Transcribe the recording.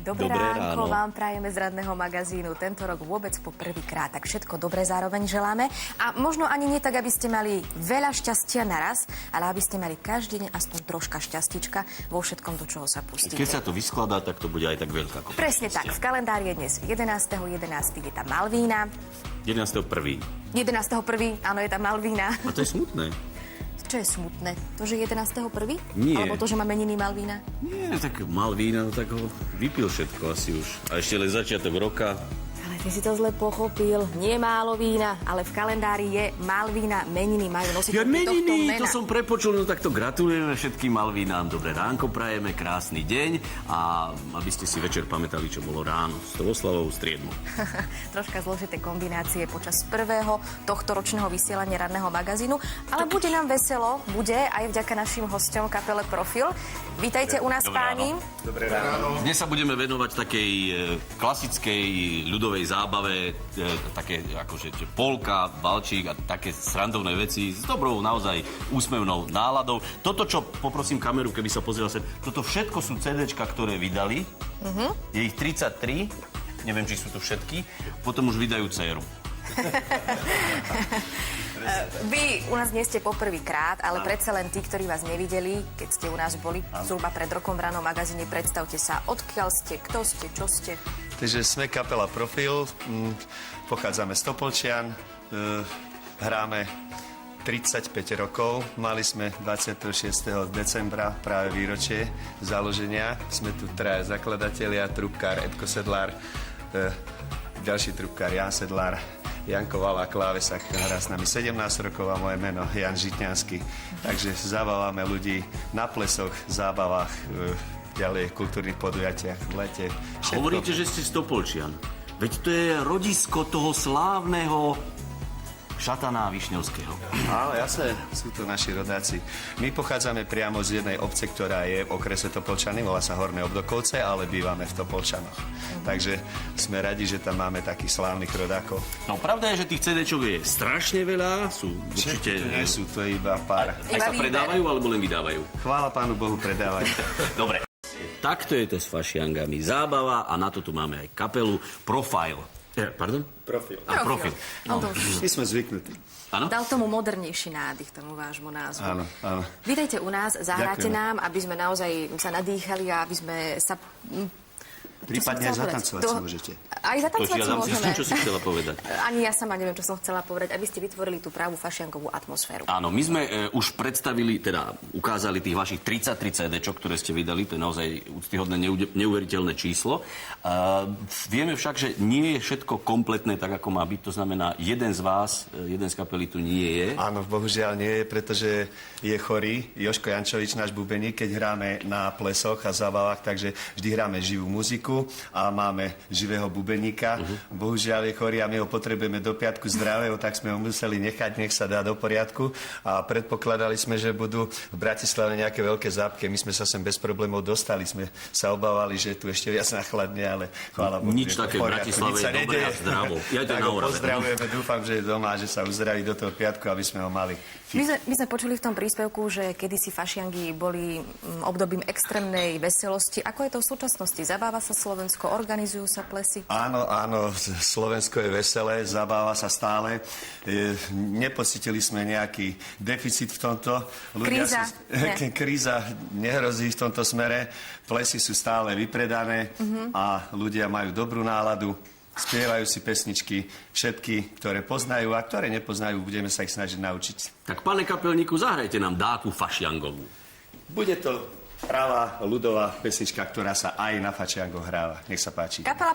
Dobré ránko vám prajeme z Radného magazínu. Tento rok vôbec po prvýkrát, tak všetko dobré zároveň želáme. A možno ani nie tak, aby ste mali veľa šťastia naraz, ale aby ste mali každý deň aspoň troška šťastíčka vo všetkom, do čoho sa pustíte. Keď sa to vyskladá, tak to bude aj tak veľká kopa. Presne tak. V kalendári je dnes 11.11. je tam Malvína. 11.1. 11.1. áno, je tam Malvína. A to je smutné. Čo je smutné? To, že 11.1.? Nie. Alebo to, že má meniny Malvína? Nie, tak mal vína, no tak ho vypil všetko asi už. A ešte len začiatok roka. Ale ty si to zle pochopil. Nie málo vína, ale v kalendári je Malvína. Meniny majú nosiť Ja tohto meniny, mena. to som prepočul, no tak to gratulujeme všetkým Malvínám. Dobré ránko prajeme, krásny deň a aby ste si večer pamätali, čo bolo ráno s tou oslavou striedmu. Troška zložité kombinácie počas prvého tohto ročného vysielania Radného magazínu, ale bude nám veselo, bude aj vďaka našim hosťom kapele Profil. Vítajte u nás, Dobré páni. Dobré ráno. Dnes sa budeme venovať takej klasickej ľudovej zábave, také akože polka, balčík a také srandovné veci s dobrou, naozaj úsmevnou náladou. Toto, čo poprosím kameru, keby sa pozrela sem, toto všetko sú CDčka, ktoré vydali. Je ich 33, neviem, či sú to všetky. Potom už vydajú dcéru. Vy u nás nie ste poprvýkrát, ale predsa len tí, ktorí vás nevideli, keď ste u nás boli zhruba pred rokom v Radnom magazíne, predstavte sa, odkiaľ ste, kto ste, čo ste. Takže sme kapela Profil, pochádzame z Topolčian, hráme 35 rokov, mali sme 26. decembra práve výročie založenia. Sme tu traja zakladatelia, trubkár Edko Sedlár, ďalší trubkár Jan Sedlár, Janko Vala, klávesa, hrá s nami 17 rokov a moje meno Jan Žitňanský. Takže zabávame ľudí na plesoch, zábavách, ďalej kultúrnych podujatiach v lete. Všetko. Hovoríte, že ste z Topolčian. Veď to je rodisko toho slávneho Šatana Višňovského. Áno, jasné, sú to naši rodáci. My pochádzame priamo z jednej obce, ktorá je v okrese Topolčany, volá sa Horné Obdokovce, ale bývame v Topolčanoch. Takže sme radi, že tam máme takých slávnych rodákov. No pravda je, že tých CD-čok je strašne veľa, sú určite... Nie sú to iba pár. Aj sa predávajú, alebo len vydávajú? Chvála Pánu Bohu, predávajú. Dobre. Takto je to s fašiangami. Zábava a na to tu máme aj kapelu Profile. Pardon? Profil. A Profil. No. My sme zvyknutí. Áno? Dal tomu modernejší nádych, tomu vášmu názvu. Áno, áno. Vítajte u nás, zahráte Ďakujem. nám, aby sme naozaj sa nadýchali a aby sme sa... Prípadne aj zatancovať si môžete. Aj zatancovať si môžeme. Čo si chcela povedať? Ani ja sama neviem, čo som chcela povedať, aby ste vytvorili tú pravú fašiankovú atmosféru. Áno, my sme už predstavili, teda ukázali tých vašich 33 CD-čok, ktoré ste vydali, to je naozaj úctyhodné, neuveriteľné číslo. Vieme však, že nie je všetko kompletné tak, ako má byť, to znamená, jeden z vás, jeden z kapely tu nie je. Áno, bohužiaľ nie je, pretože je chorý Jožko Jančovič, náš bubeník, keď hráme na plesoch a zábavách, takže vždy hráme živú muziku a máme živého bubeníka. Bohužiaľ je chorý a my ho potrebujeme do piatku zdravého, tak sme ho museli nechať, nech sa dá do poriadku a predpokladali sme, že budú v Bratislave nejaké veľké zápky. My sme sa sem bez problémov dostali, sme sa obávali, že tu ešte viac nachladne, ale chvála Bohu. Nič také v Bratislave je dobré a zdravo. Ja to tak na ho Orave. pozdravujeme, dúfam, že je doma, že sa uzdraví do toho piatku, aby sme ho mali. My sme počuli v tom príspevku, že kedysi fašiangy boli obdobím extrémnej veselosti. Ako je to v súčasnosti? Zabáva sa Slovensko, organizujú sa plesy? Áno, áno, Slovensko je veselé, zabáva sa stále. Nepocítili sme nejaký deficit v tomto. Kríza? Kríza nehrozí v tomto smere. Plesy sú stále vypredané a ľudia majú dobrú náladu. Spievajú si pesničky, všetky, ktoré poznajú a ktoré nepoznajú, budeme sa ich snažiť naučiť. Tak, pane kapelníku, zahrajte nám dáku fašiangovú. Bude to pravá ľudová pesnička, ktorá sa aj na fašiangoch hráva. Nech sa páči. Kapela